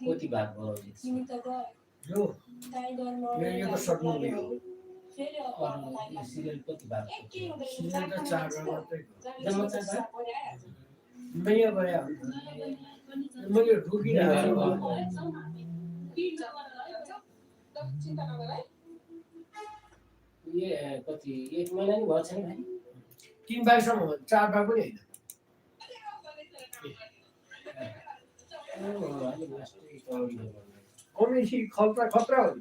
कति भाग भयो यो यो त सर्ट मुभी हो सिरियल कति भाग सिजन त 4 भाग मात्रै जम्मा 4 भाग नयाँ गरे मैले ढुकिरहेको ये कति 1 महिना नि भयो छैन भाइ 3 भागसम्म 4 भाग पनि होइन कमेडी खतरा खतरा हो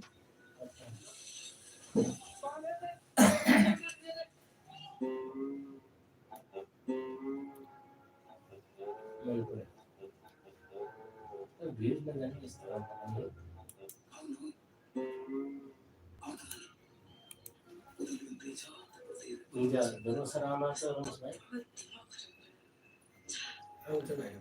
भ्युज नजाने यस्तो हिजो धुरोसर आमा छ रमेश भाइ आउँछ भाइ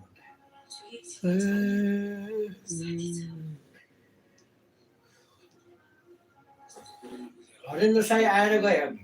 हरेन्द्र साई आएर गए हामी